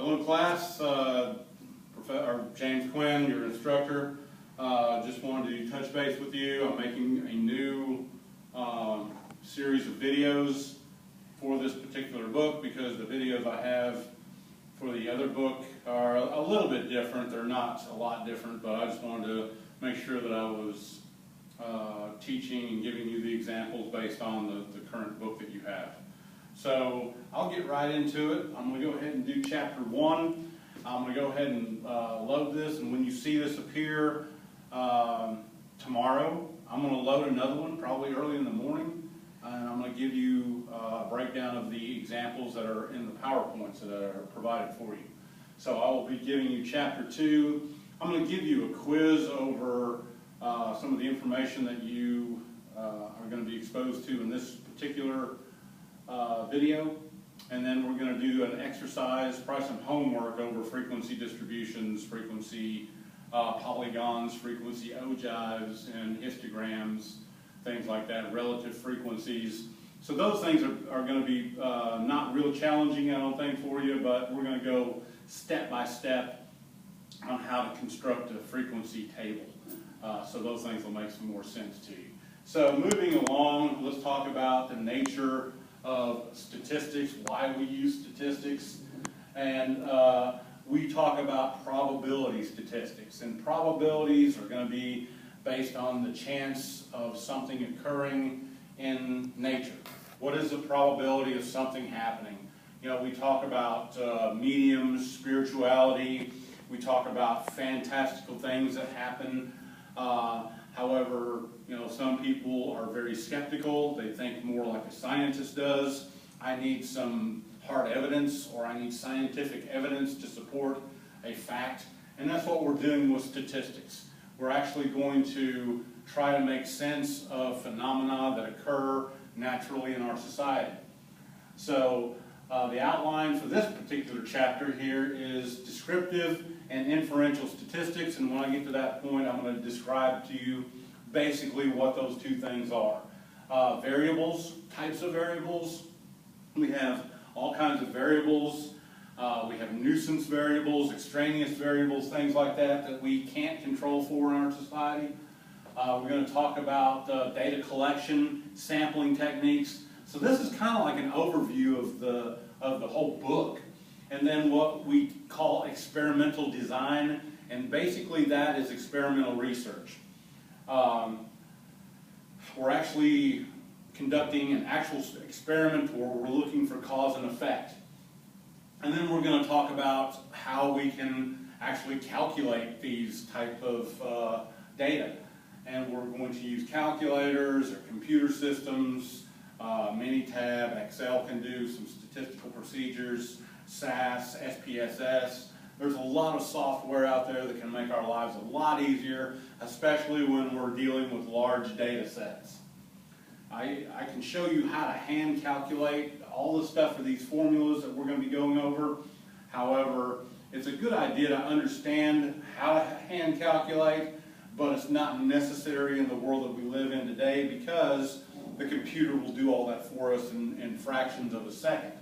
Hello class, Professor James Quinn, your instructor. Just wanted to touch base with you. I'm making a new series of videos for this particular book because the videos I have for the other book are a little bit different. They're not a lot different, but I just wanted to make sure that I was teaching and giving you the examples based on the current book that you have. So I'll get right into it. I'm going to go ahead and do chapter 1. I'm going to go ahead and load this, and when you see this appear tomorrow, I'm going to load another one probably early in the morning, and I'm going to give you a breakdown of the examples that are in the PowerPoints that are provided for you. So I will be giving you chapter 2. I'm going to give you a quiz over some of the information that you are going to be exposed to in this particular video, and then we're going to do an exercise, probably some homework over frequency distributions, frequency polygons, frequency ogives, and histograms, things like that, relative frequencies. So those things are going to be not real challenging, I don't think, for you, but we're going to go step by step on how to construct a frequency table. So those things will make some more sense to you. So moving along, let's talk about the nature of statistics, why we use statistics, and we talk about probability statistics. And probabilities are going to be based on the chance of something occurring in nature. What is the probability of something happening? You know, we talk about mediums, spirituality, we talk about fantastical things that happen. However, you know, some people are very skeptical. They think more like a scientist does. I need some hard evidence, or I need scientific evidence to support a fact. And that's what we're doing with statistics. We're actually going to try to make sense of phenomena that occur naturally in our society. So the outline for this particular chapter here is descriptive and inferential statistics, and when I get to that point, I'm going to describe to you basically what those two things are. Variables, types of variables. We have all kinds of variables. We have nuisance variables, extraneous variables, things like that that we can't control for in our society. We're going to talk about data collection, sampling techniques. So this is kind of like an overview of the whole book. And then what we call experimental design, and basically that is experimental research. We're actually conducting an actual experiment where we're looking for cause and effect. And then we're going to talk about how we can actually calculate these type of data. And we're going to use calculators or computer systems, Minitab, Excel can do some statistical procedures, SAS, SPSS. There's a lot of software out there that can make our lives a lot easier, especially when we're dealing with large data sets. I can show you how to hand calculate all the stuff for these formulas that we're going to be going over. However, it's a good idea to understand how to hand calculate, but it's not necessary in the world that we live in today because the computer will do all that for us in fractions of a second,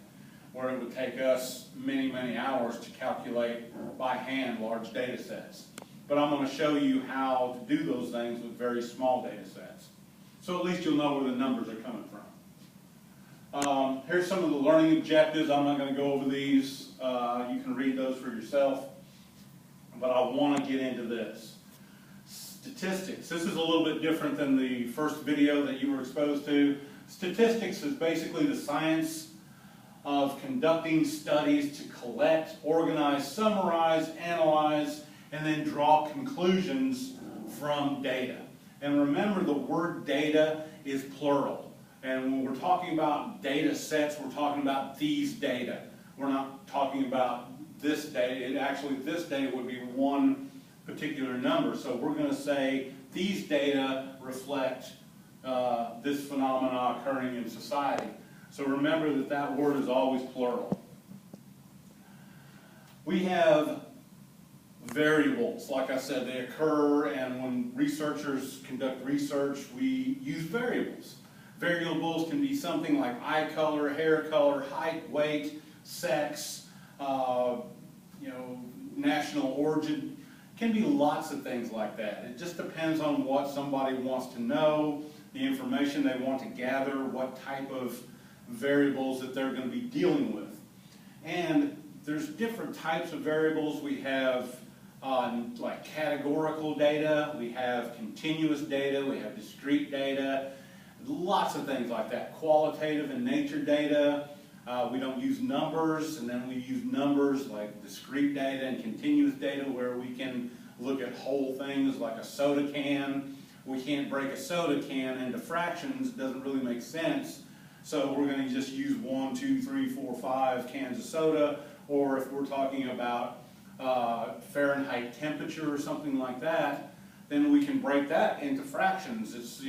where it would take us many, many hours to calculate by hand large data sets. But I'm going to show you how to do those things with very small data sets. So at least you'll know where the numbers are coming from. Here's some of the learning objectives. I'm not going to go over these. You can read those for yourself. But I want to get into this. Statistics. This is a little bit different than the first video that you were exposed to. Statistics is basically the science of conducting studies to collect, organize, summarize, analyze, and then draw conclusions from data. And remember, the word data is plural. And when we're talking about data sets, we're talking about these data. We're not talking about this data. This data would be one particular number. So we're going to say these data reflect this phenomena occurring in society. So remember that that word is always plural. We have variables. Like I said, they occur, and when researchers conduct research, we use variables. Variables can be something like eye color, hair color, height, weight, sex, national origin. It can be lots of things like that. It just depends on what somebody wants to know, the information they want to gather, what type of variables that they're going to be dealing with. And there's different types of variables. We have like categorical data, we have continuous data, we have discrete data, lots of things like that. Qualitative and nature data. We don't use numbers, and then we use numbers like discrete data and continuous data where we can look at whole things like a soda can. We can't break a soda can into fractions, it doesn't really make sense. So we're going to just use 1, 2, 3, 4, 5 cans of soda, or if we're talking about Fahrenheit temperature or something like that, then we can break that into fractions. It's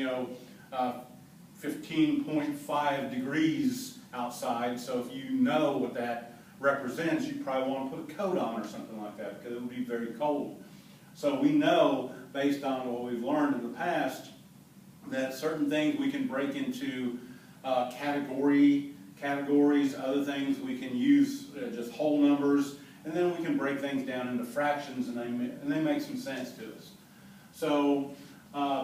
15.5 degrees outside, so if you know what that represents, you probably want to put a coat on or something like that because it would be very cold. So we know, based on what we've learned in the past, that certain things we can break into categories, other things we can use just whole numbers, and then we can break things down into fractions, and they make some sense to us. So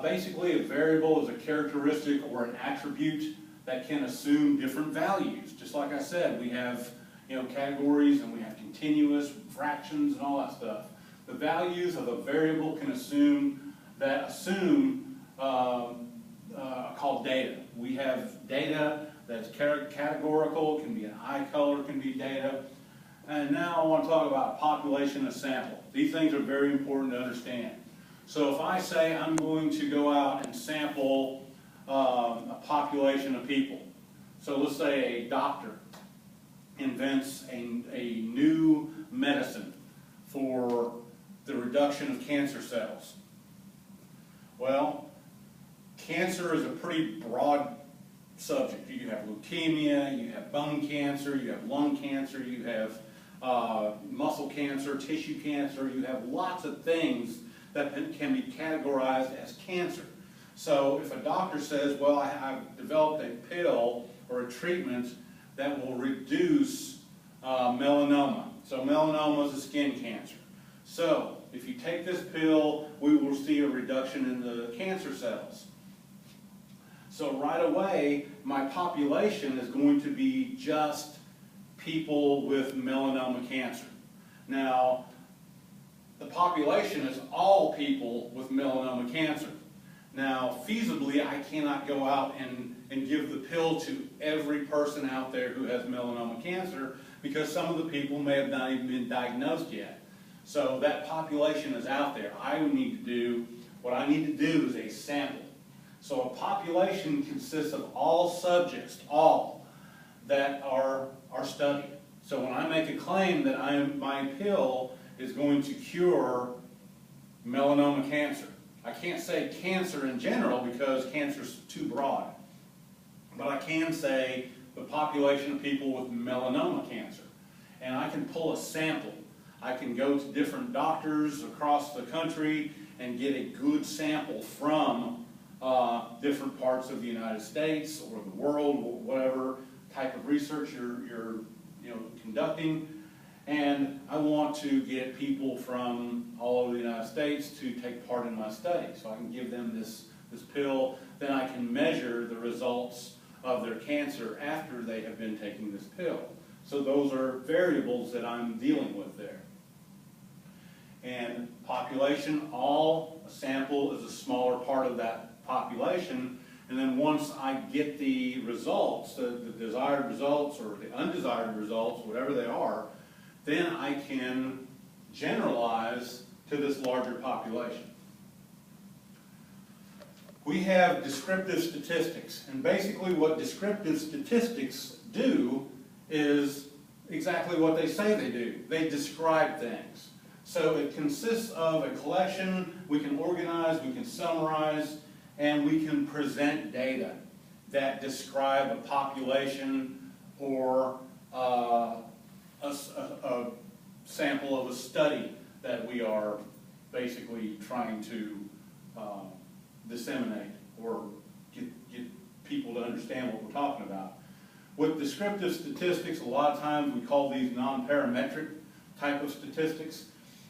basically a variable is a characteristic or an attribute that can assume different values. Just like I said, we have categories and we have continuous, fractions, and all that stuff. The values of a variable can assume called data. We have data that's categorical, it can be an eye color, can be data. And now I want to talk about population and sample. These things are very important to understand. So if I say I'm going to go out and sample a population of people. So let's say a doctor invents a new medicine for the reduction of cancer cells. Well, cancer is a pretty broad subject. You have leukemia, you have bone cancer, you have lung cancer, you have muscle cancer, tissue cancer, you have lots of things that can be categorized as cancer. So if a doctor says, well, I've developed a pill or a treatment that will reduce melanoma. So melanoma is a skin cancer. So if you take this pill, we will see a reduction in the cancer cells. So right away, my population is going to be just people with melanoma cancer. Now, the population is all people with melanoma cancer. Now, feasibly, I cannot go out and give the pill to every person out there who has melanoma cancer because some of the people may have not even been diagnosed yet. So that population is out there. What I need to do is a sample. So a population consists of all subjects, all that are studied. So when I make a claim that my pill is going to cure melanoma cancer, I can't say cancer in general because cancer is too broad. But I can say the population of people with melanoma cancer. And I can pull a sample. I can go to different doctors across the country and get a good sample from different parts of the United States or the world, or whatever type of research you're conducting. And I want to get people from all over the United States to take part in my study. So I can give them this pill, then I can measure the results of their cancer after they have been taking this pill. So those are variables that I'm dealing with there. And population, a sample is a smaller part of that population. And then once I get the results, the desired results or the undesired results, whatever they are, then I can generalize to this larger population. We have descriptive statistics, and basically what descriptive statistics do is exactly what they say they do. They describe things. So it consists of a collection, we can organize, we can summarize, and we can present data that describe a population or a sample of a study that we are basically trying to disseminate or get people to understand what we're talking about. With descriptive statistics, a lot of times we call these non-parametric type of statistics.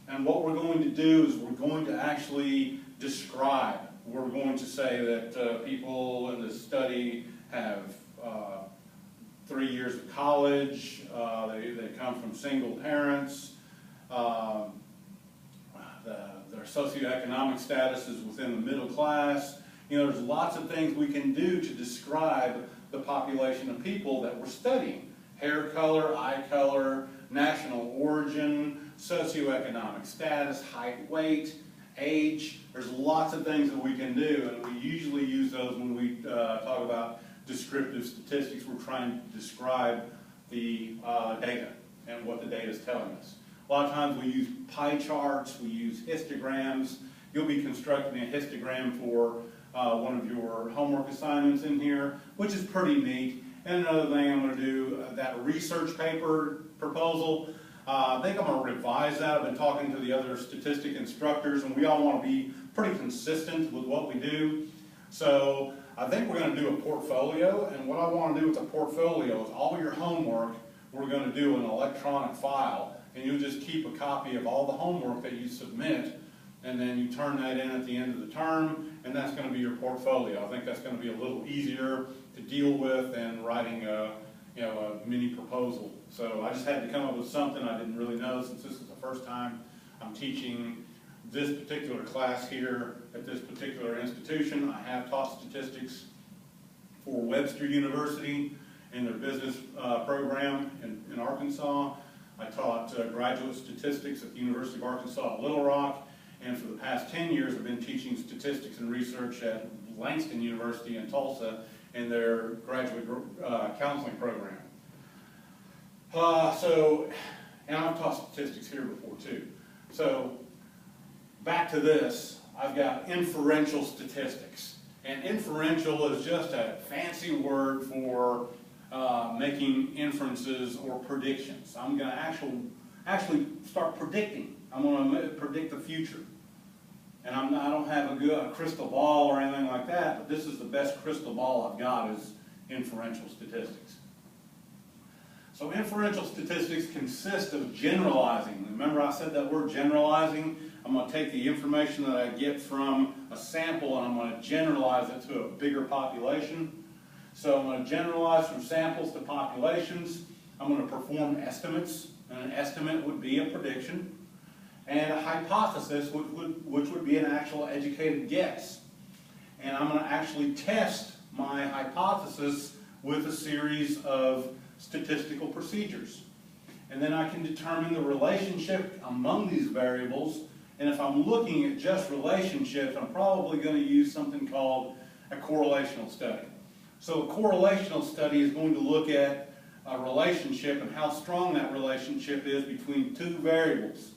And what we're going to do is we're going to actually describe. We're going to say that people in this study have 3 years of college, they come from single parents, their socioeconomic status is within the middle class. You know, there's lots of things we can do to describe the population of people that we're studying. Hair color, eye color, national origin, socioeconomic status, height, weight, age. There's lots of things that we can do, and we usually use those when we talk about descriptive statistics. We're trying to describe the data and what the data is telling us. A lot of times we use pie charts, we use histograms. You'll be constructing a histogram for one of your homework assignments in here, which is pretty neat. And another thing I'm going to do, that research paper proposal, I think I'm going to revise that. I've been talking to the other statistic instructors, and we all want to be pretty consistent with what we do. So I think we're going to do a portfolio, and what I want to do with the portfolio is all your homework, we're going to do an electronic file, and you'll just keep a copy of all the homework that you submit, and then you turn that in at the end of the term, and that's going to be your portfolio. I think that's going to be a little easier to deal with than writing a mini proposal. So I just had to come up with something I didn't really know, since this is the first time I'm teaching this particular class here at this particular institution. I have taught statistics for Webster University in their business program in Arkansas. I taught graduate statistics at the University of Arkansas at Little Rock, and for the past 10 years I've been teaching statistics and research at Langston University in Tulsa in their graduate counseling program. And I've taught statistics here before too. So back to this, I've got inferential statistics. And inferential is just a fancy word for making inferences or predictions. I'm going to actually start predicting. I'm going to predict the future. And I don't have a crystal ball or anything like that, but this is the best crystal ball I've got, is inferential statistics. So inferential statistics consist of generalizing. Remember I said that word generalizing? I'm going to take the information that I get from a sample and I'm going to generalize it to a bigger population. So I'm going to generalize from samples to populations. I'm going to perform estimates, and an estimate would be a prediction. And a hypothesis, which would be an actual educated guess. And I'm going to actually test my hypothesis with a series of statistical procedures. And then I can determine the relationship among these variables. And if I'm looking at just relationships, I'm probably going to use something called a correlational study. So a correlational study is going to look at a relationship and how strong that relationship is between two variables.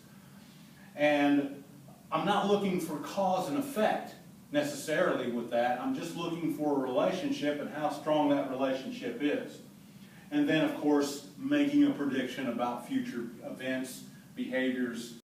And I'm not looking for cause and effect necessarily with that. I'm just looking for a relationship and how strong that relationship is. And then, of course, making a prediction about future events, behaviors,